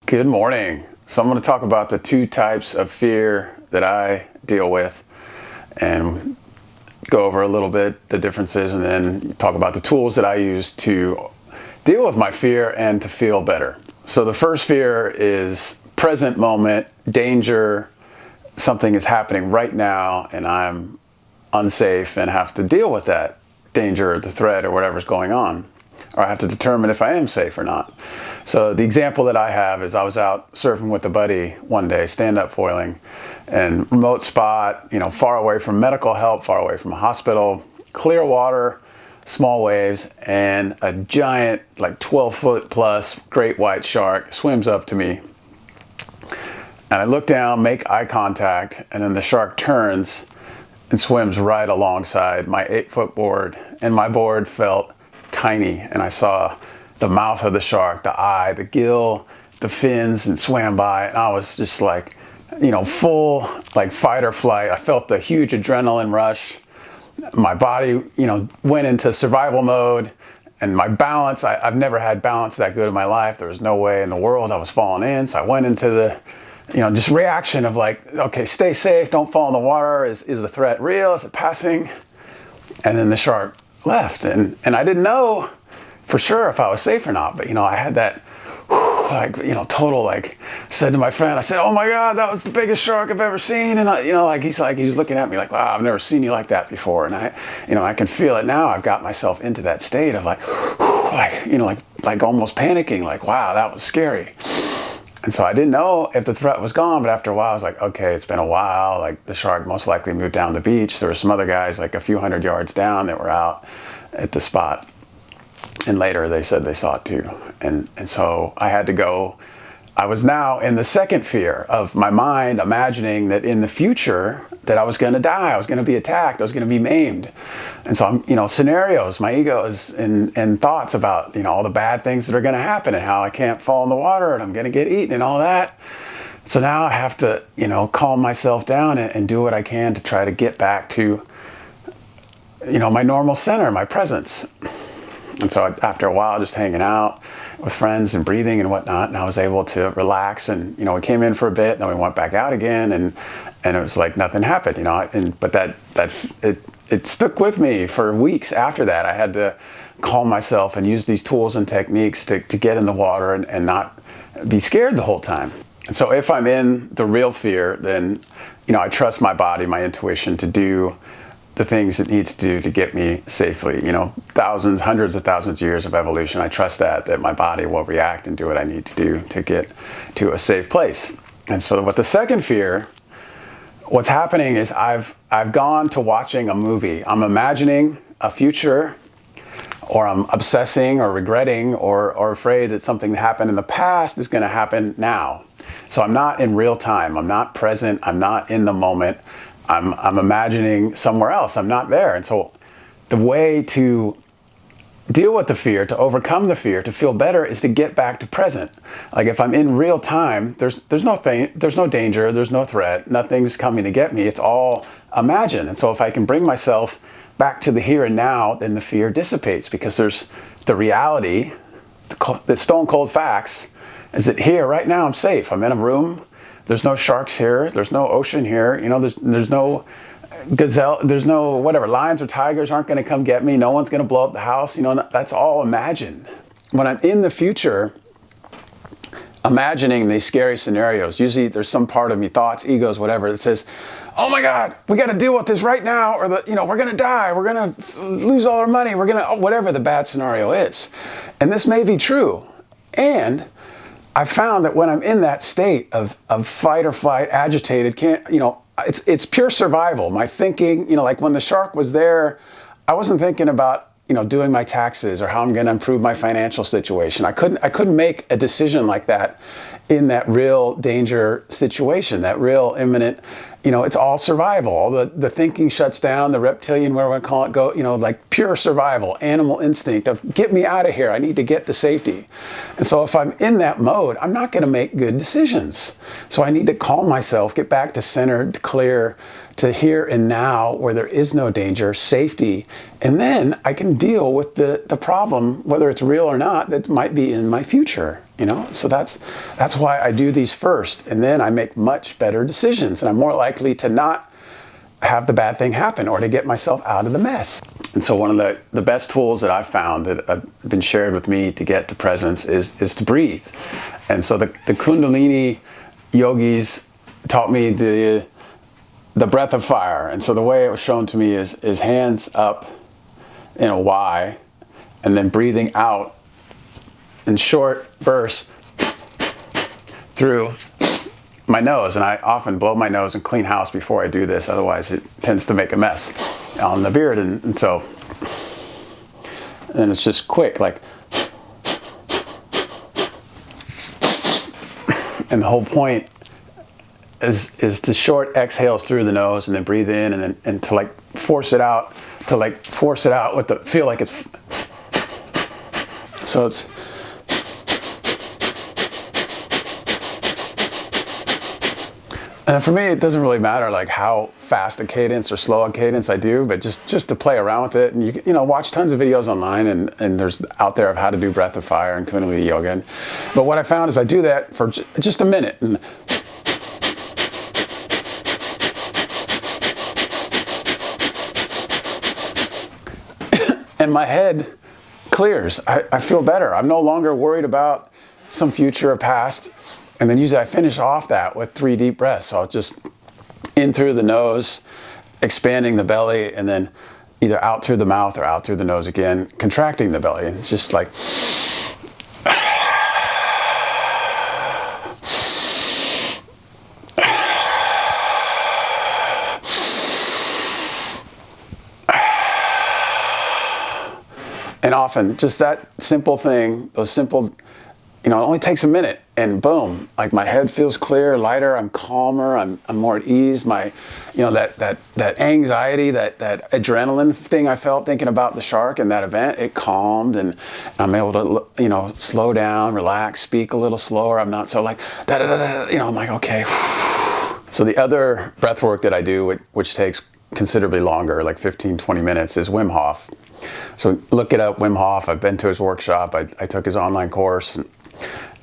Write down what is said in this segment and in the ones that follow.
Good morning. So I'm going to talk about the two types of fear that I deal with and go over a little bit the differences, and then talk about the tools that I use to deal with my fear and to feel better. So the first fear is present moment, danger. Something is happening right now and I'm unsafe and have to deal with that danger or the threat or whatever's going on. Or I have to determine if I am safe or not. So the example that I have is I was out surfing with a buddy one day, stand-up foiling, and remote spot, far away from medical help, far away from a hospital, clear water, small waves, and a giant, like 12-foot plus great white shark swims up to me. And I look down, make eye contact, and then the shark turns and swims right alongside my 8-foot board, and my board felt tiny, and I saw the mouth of the shark, the eye, the gill, the fins, and swam by, and I was just like, full like fight or flight. I felt the huge adrenaline rush. My body, went into survival mode, and my balance, I've never had balance that good in my life. There was no way in the world I was falling in, so I went into the just reaction of like, okay, stay safe, don't fall in the water. Is the threat real? Is it passing? And then the shark left, and I didn't know for sure if I was safe or not, but I had that total, said to my friend, I said, oh my God, that was the biggest shark I've ever seen. And he's looking at me like, wow, I've never seen you like that before. And I can feel it now. I've got myself into that state of like almost panicking, like, wow, that was scary. And so I didn't know if the threat was gone, but after a while I was like, okay, it's been a while. Like, the shark most likely moved down the beach. There were some other guys like a few hundred yards down that were out at the spot. And later they said they saw it too. And so I had to go. I was now in the second fear of my mind, imagining that in the future that I was going to die, I was going to be attacked, I was going to be maimed. And so I'm, scenarios, my ego is and thoughts about, all the bad things that are going to happen and how I can't fall in the water and I'm going to get eaten and all that. So now I have to, calm myself down and do what I can to try to get back to, my normal center, my presence. And so after a while, just hanging out with friends and breathing and whatnot, and I was able to relax. And we came in for a bit, and then we went back out again, and it was like nothing happened, But it stuck with me for weeks after that. I had to calm myself and use these tools and techniques to get in the water and not be scared the whole time. So if I'm in the real fear, then I trust my body, my intuition to do the things it needs to do to get me safely. Thousands, hundreds of thousands of years of evolution. I trust that my body will react and do what I need to do to get to a safe place. And so with the second fear, what's happening is I've gone to watching a movie. I'm imagining a future, or I'm obsessing or regretting or afraid that something that happened in the past is going to happen now. So I'm not in real time. I'm not present. I'm not in the moment. I'm imagining somewhere else. I'm not there. And so the way to deal with the fear, to overcome the fear, to feel better, is to get back to present. Like, if I'm in real time, there's no danger, there's no threat, nothing's coming to get me. It's all imagined. And so if I can bring myself back to the here and now, then the fear dissipates, because there's the reality, the stone cold facts, is that here, right now, I'm safe. I'm in a room. There's no sharks here. There's no ocean here. There's no gazelle. There's no whatever. Lions or tigers aren't going to come get me. No one's going to blow up the house. That's all imagined. When I'm in the future, imagining these scary scenarios, usually there's some part of me, thoughts, egos, whatever, that says, oh my God, we got to deal with this right now, or we're going to die. We're going to lose all our money. We're going to, whatever the bad scenario is. And this may be true. And I found that when I'm in that state of fight or flight, agitated, it's pure survival. My thinking, like when the shark was there, I wasn't thinking about, doing my taxes or how I'm going to improve my financial situation. I couldn't make a decision like that in that real danger situation, that real imminent, it's all survival. All the thinking shuts down, the reptilian, whatever I call it, like pure survival, animal instinct of get me out of here. I need to get to safety. And so if I'm in that mode, I'm not going to make good decisions. So I need to calm myself, get back to centered, clear, to here and now where there is no danger, safety. And then I can deal with the problem, whether it's real or not, that might be in my future. So that's why I do these first, and then I make much better decisions, and I'm more likely to not have the bad thing happen or to get myself out of the mess. And so one of the best tools that I've found that have been shared with me to get to presence is to breathe. And so the Kundalini yogis taught me the breath of fire. And so the way it was shown to me is hands up in a Y, and then breathing out in short bursts through my nose. And I often blow my nose and clean house before I do this, otherwise it tends to make a mess on the beard. And so, and it's just quick, like, and the whole point is to short exhales through the nose and then breathe in, and to like force it out with the feel like it's, so it's, and for me, it doesn't really matter like how fast a cadence or slow a cadence I do, but just to play around with it. And you know, watch tons of videos online, and there's out there of how to do breath of fire and Kundalini yoga. But what I found is I do that for just a minute, and my head clears. I feel better. I'm no longer worried about some future or past. And then usually I finish off that with 3 deep breaths. So I'll just in through the nose, expanding the belly, and then either out through the mouth or out through the nose again, contracting the belly. And it's just like, and often just that simple thing, those simple, it only takes a minute, and boom, like my head feels clear, lighter, I'm calmer, I'm more at ease. My, that anxiety, that adrenaline thing I felt thinking about the shark and that event, it calmed, and I'm able to, slow down, relax, speak a little slower. I'm not so like, I'm like, okay. So the other breath work that I do, which takes considerably longer, like 15, 20 minutes, is Wim Hof. So look it up, Wim Hof. I've been to his workshop. I took his online course,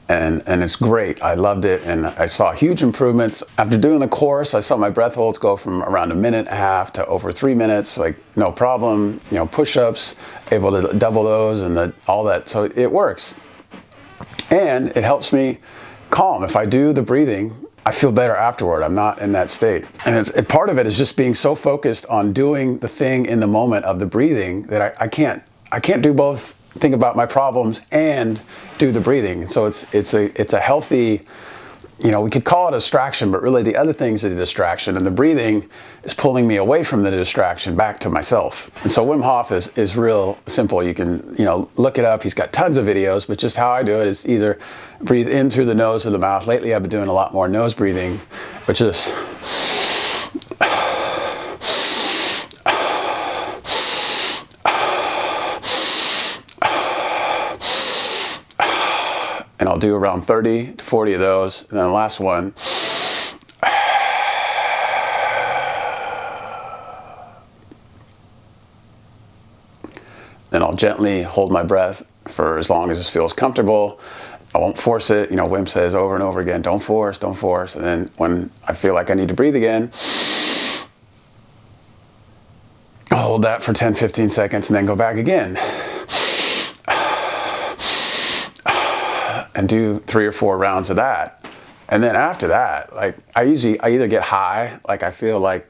and it's great. I loved it, and I saw huge improvements. After doing the course, I saw my breath holds go from around 1.5 minutes to over 3 minutes, like no problem. Push-ups, able to double those, and all that. So it works, and it helps me calm. If I do the breathing, I feel better afterward. I'm not in that state. And part of it is just being so focused on doing the thing in the moment of the breathing that I can't do both, think about my problems and do the breathing. So it's a healthy, we could call it a distraction, but really the other thing's a distraction, and the breathing is pulling me away from the distraction back to myself. And so Wim Hof is real simple. You can, look it up. He's got tons of videos, but just how I do it is either breathe in through the nose or the mouth. Lately I've been doing a lot more nose breathing, but just and I'll do around 30 to 40 of those. And then the last one, then I'll gently hold my breath for as long as this feels comfortable. I won't force it. Wim says over and over again, don't force, don't force. And then when I feel like I need to breathe again, I'll hold that for 10, 15 seconds and then go back again. And do 3 or 4 rounds of that. And then after that, like I either get high, like I feel like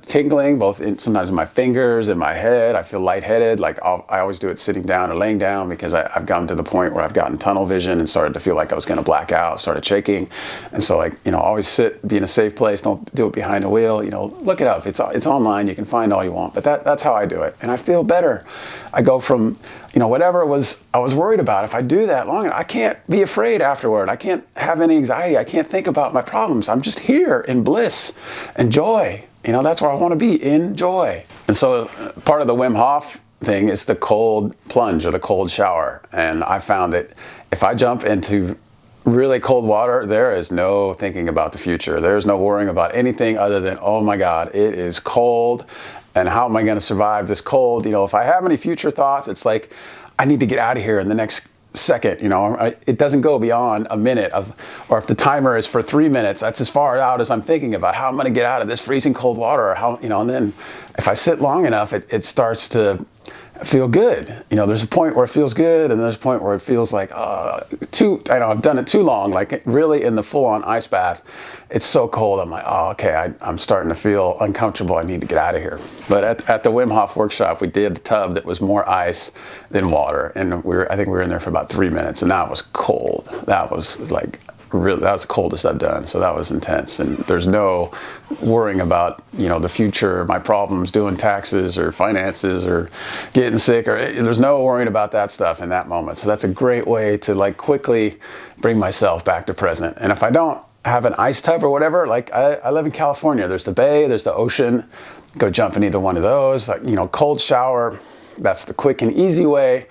tingling, sometimes in my fingers and my head. I feel lightheaded. Like I always do it sitting down or laying down, because I've gotten to the point where I've gotten tunnel vision and started to feel like I was going to black out, started shaking. And so always sit, be in a safe place. Don't do it behind a wheel. Look it up. It's online. You can find all you want. But that's how I do it, and I feel better. I go from whatever it was I was worried about. If I do that long, I can't be afraid afterward. I can't have any anxiety. I can't think about my problems. I'm just here in bliss and joy. That's where I want to be, in joy. And so part of the Wim Hof thing is the cold plunge or the cold shower. And I found that if I jump into really cold water, there is no thinking about the future. There's no worrying about anything other than, oh my God, it is cold. And how am I going to survive this cold? If I have any future thoughts, it's like, I need to get out of here in the next second, it doesn't go beyond a minute or if the timer is for 3 minutes, that's as far out as I'm thinking about how I'm going to get out of this freezing cold water, or how, and then if I sit long enough, it starts to feel good. There's a point where it feels good, and there's a point where it feels like, I've done it too long, like really in the full-on ice bath. It's so cold. I'm like, okay, I'm starting to feel uncomfortable. I need to get out of here. But at the Wim Hof workshop, we did a tub that was more ice than water. And I think we were in there for about 3 minutes, and that was cold. That was like, really, that was the coldest I've done. So that was intense. And there's no worrying about, the future, my problems, doing taxes or finances or getting sick, or there's no worrying about that stuff in that moment. So that's a great way to like quickly bring myself back to present. And if I don't have an ice tub or whatever, like I live in California, there's the bay, there's the ocean, go jump in either one of those, like, cold shower, that's the quick and easy way.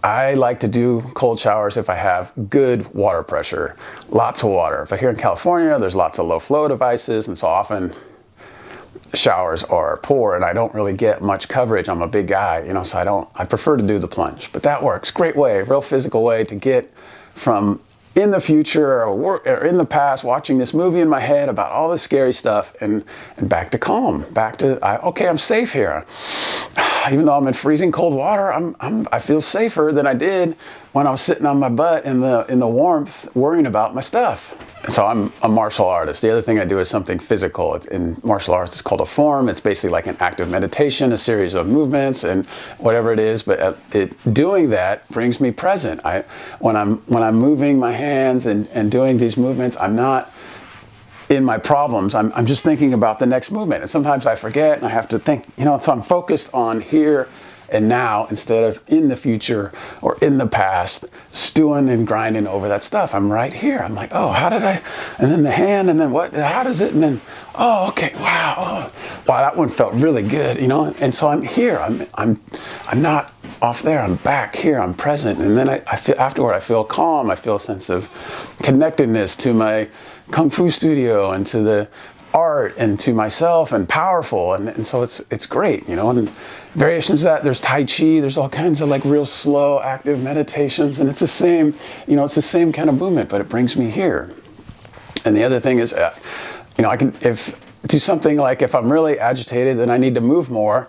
I like to do cold showers if I have good water pressure, lots of water. If I'm here in California, there's lots of low flow devices, and so often showers are poor and I don't really get much coverage. I'm a big guy, so I prefer to do the plunge, but that works. Great way, real physical way to get from in the future or in the past, watching this movie in my head about all this scary stuff, and back to calm, back to, okay, I'm safe here. Even though I'm in freezing cold water, I feel safer than I did when I was sitting on my butt in the warmth, worrying about my stuff. So I'm a martial artist. The other thing I do is something physical. In martial arts, it's called a form. It's basically like an active meditation, a series of movements and whatever it is. But doing that brings me present. When I'm moving my hands and doing these movements, I'm not in my problems. I'm just thinking about the next movement. And sometimes I forget and I have to think, so I'm focused on here and now instead of in the future or in the past, stewing and grinding over that stuff. I'm right here. I'm like, how did I, and then the hand, and then what, how does it, and then, okay, wow, that one felt really good, and so I'm here. I'm not off there. I'm back here. I'm present. And then I feel afterward, I feel calm. I feel a sense of connectedness to my Kung Fu studio and to the art and to myself, and powerful, and so it's great, and variations of that, there's Tai Chi, there's all kinds of like real slow active meditations, and it's the same, it's the same kind of movement, but it brings me here. And the other thing is, I can, do something like if I'm really agitated and I need to move more,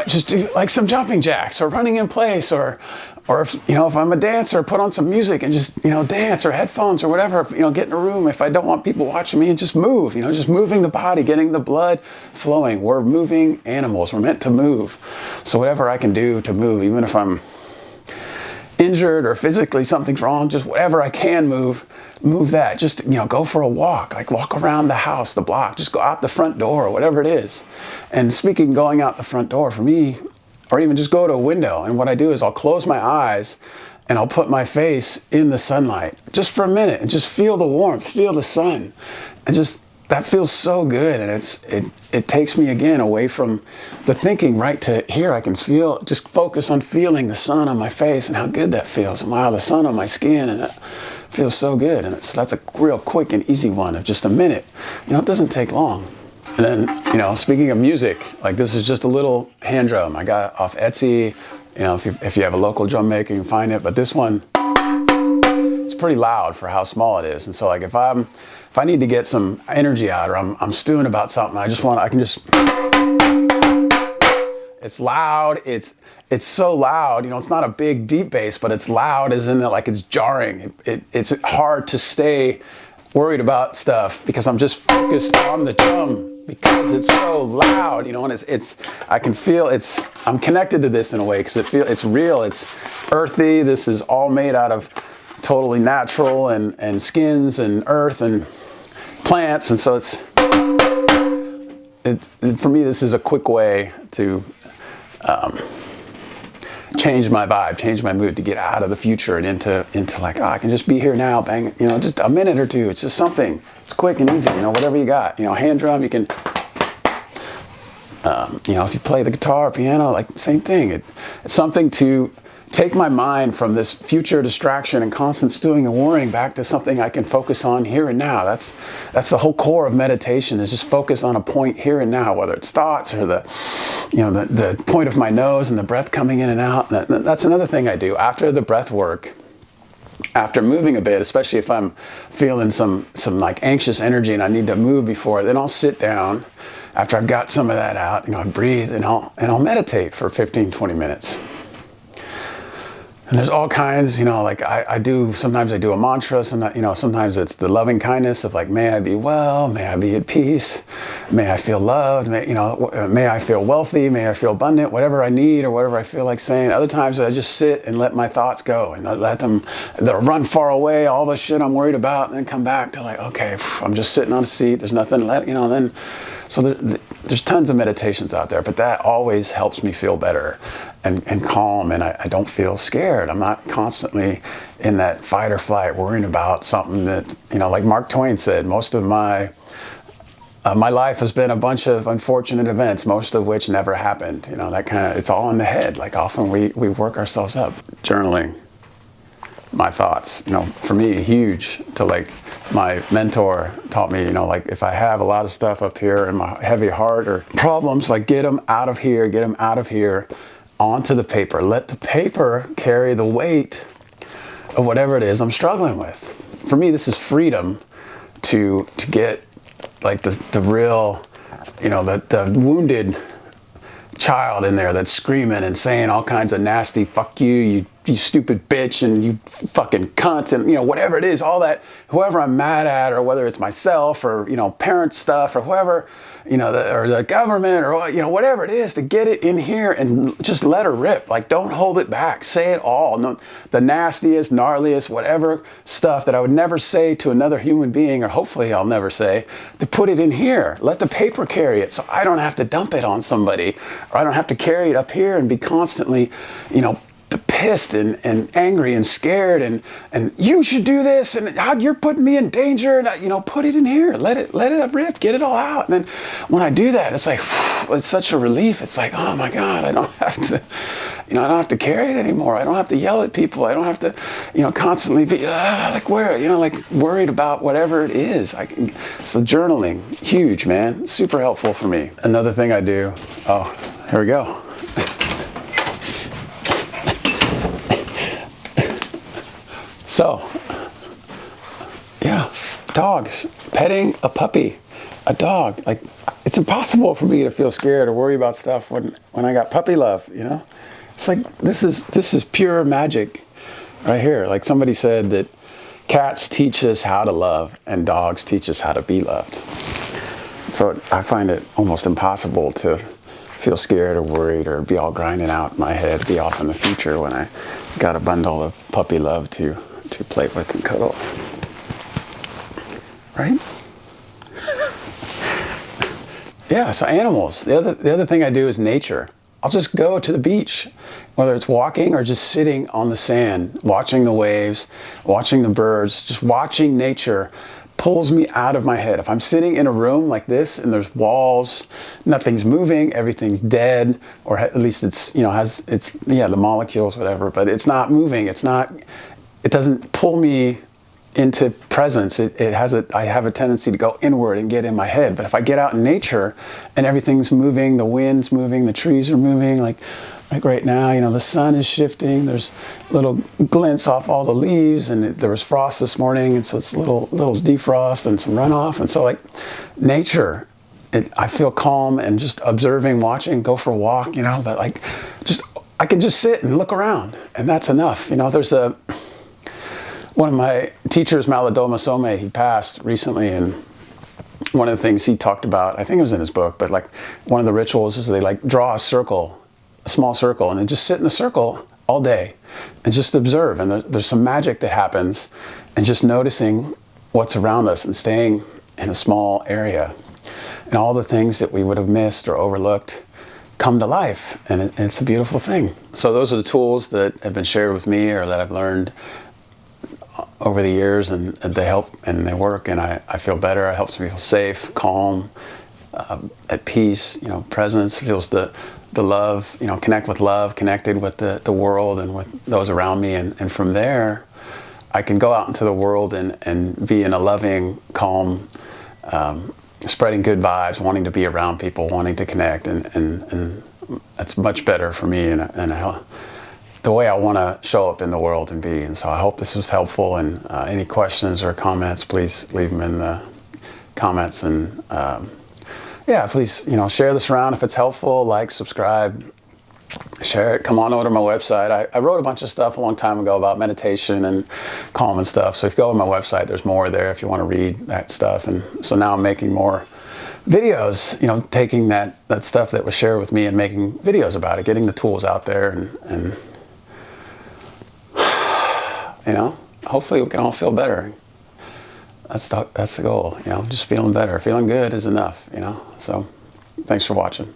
just do like some jumping jacks or running in place, or if I'm a dancer, put on some music and just, dance, or headphones or whatever, get in a room if I don't want people watching me, and just move, just moving the body, getting the blood flowing. We're moving animals. We're meant to move. So whatever I can do to move, even if I'm injured or physically something's wrong, just whatever I can move that. Just, go for a walk, like walk around the house, the block, just go out the front door or whatever it is. And speaking, going out the front door for me, or even just go to a window. And what I do is I'll close my eyes and I'll put my face in the sunlight just for a minute and just feel the warmth, feel the sun. And just, that feels so good. And it takes me again away from the thinking right to here. I can feel, just focus on feeling the sun on my face and how good that feels. And wow, the sun on my skin, and it feels so good. And so that's a real quick and easy one of just a minute. It doesn't take long. And then, speaking of music, like this is just a little hand drum I got off Etsy. If you have a local drum maker, you can find it. But this one, it's pretty loud for how small it is. And so like if I need to get some energy out, or I'm stewing about something, I can just, it's loud. It's so loud, it's not a big deep bass, but it's loud as in that, like it's jarring. It's hard to stay worried about stuff because I'm just focused on the drum, because it's so loud, and I can feel I'm connected to this in a way, because it's real, it's earthy. This is all made out of totally natural and skins and earth and plants. And so for me, this is a quick way to change my vibe, change my mood, to get out of the future and into like, I can just be here now, bang, just a minute or two. It's just something, it's quick and easy, whatever you got, hand drum, you can, if you play the guitar, piano, like same thing. It's something to take my mind from this future distraction and constant stewing and worrying back to something I can focus on here and now. That's the whole core of meditation, is just focus on a point here and now, whether it's thoughts or the point of my nose and the breath coming in and out. That's another thing I do after the breath work. after moving a bit, especially if I'm feeling some like anxious energy and I need to move before, then I'll sit down after I've got some of that out, I breathe and I'll meditate for 15, 20 minutes. And there's all kinds, like sometimes I do a mantra, sometimes it's the loving kindness of like, may I be well, may I be at peace, may I feel loved, may I feel wealthy, may I feel abundant, whatever I need or whatever I feel like saying. Other times I just sit and let my thoughts go and let them, they'll run far away, all the shit I'm worried about, and then come back to like, okay, I'm just sitting on a seat, there's nothing, then. So there's tons of meditations out there, but that always helps me feel better and calm, and I don't feel scared. I'm not constantly in that fight or flight worrying about something that, like Mark Twain said, most of my life has been a bunch of unfortunate events, most of which never happened. That kind of, it's all in the head. Like often we work ourselves up. Journaling my thoughts, for me, huge. To like my mentor taught me, like if I have a lot of stuff up here in my heavy heart or problems, like get them out of here onto the paper. Let the paper carry the weight of whatever it is I'm struggling with. For me, this is freedom to get like the real, the wounded child in there that's screaming and saying all kinds of nasty, fuck you stupid bitch, and you fucking cunt, and whatever it is, all that, whoever I'm mad at, or whether it's myself or parent stuff or whoever, or the government or whatever it is, to get it in here and just let her rip. Like, don't hold it back. Say it all. No, the nastiest, gnarliest, whatever stuff that I would never say to another human being, or hopefully I'll never say, to put it in here. Let the paper carry it, so I don't have to dump it on somebody, or I don't have to carry it up here and be constantly, pissed and angry and scared and you should do this and you're putting me in danger, and put it in here, let it rip, get it all out. And then when I do that, it's like, it's such a relief. It's like, oh my God, I don't have to I don't have to carry it anymore. I don't have to yell at people. I don't have to constantly be worried about whatever it is. So journaling, huge, man, super helpful for me. Another thing I do, here we go. So, yeah, dogs, petting a puppy, a dog. Like, it's impossible for me to feel scared or worry about stuff when I got puppy love, It's like, this is pure magic right here. Like somebody said that cats teach us how to love and dogs teach us how to be loved. So I find it almost impossible to feel scared or worried or be all grinding out in my head, be off in the future when I got a bundle of puppy love to play with and cuddle. Right? Yeah, so animals. The other thing I do is nature. I'll just go to the beach, whether it's walking or just sitting on the sand, watching the waves, watching the birds, just watching nature pulls me out of my head. If I'm sitting in a room like this and there's walls, nothing's moving, everything's dead, or at least it's, the molecules, whatever, but it's not moving. It doesn't pull me into presence. I have a tendency to go inward and get in my head. But if I get out in nature and everything's moving, the wind's moving, the trees are moving, like right now, the sun is shifting, there's little glints off all the leaves, and there was frost this morning, and so it's a little defrost and some runoff. And so like nature, I feel calm and just observing, watching, go for a walk, but like I can just sit and look around, and that's enough. There's one of my teachers, Maladoma Some, he passed recently, and one of the things he talked about, I think it was in his book, but like one of the rituals is they like draw a small circle, and then just sit in a circle all day and just observe. And there's some magic that happens, and just noticing what's around us and staying in a small area. And all the things that we would have missed or overlooked come to life, and it's a beautiful thing. So those are the tools that have been shared with me or that I've learned over the years, and they help and they work, and I feel better. It helps me feel safe, calm, at peace, presence, feels the love, connect with love, connected with the world and with those around me. And from there, I can go out into the world and be in a loving, calm, spreading good vibes, wanting to be around people, wanting to connect. And that's much better for me and a the way I want to show up in the world and be. And so I hope this was helpful, and any questions or comments, please leave them in the comments. And yeah, please, you know, share this around if it's helpful. Like, subscribe, share it. Come on over to my website. I wrote a bunch of stuff a long time ago about meditation and calm and stuff. So if you go to my website, there's more there if you want to read that stuff. And so now I'm making more videos, you know, taking that stuff that was shared with me and making videos about it, getting the tools out there, and you know, hopefully we can all feel better. That's the goal, you know, just feeling better. Feeling good is enough, you know. So thanks for watching.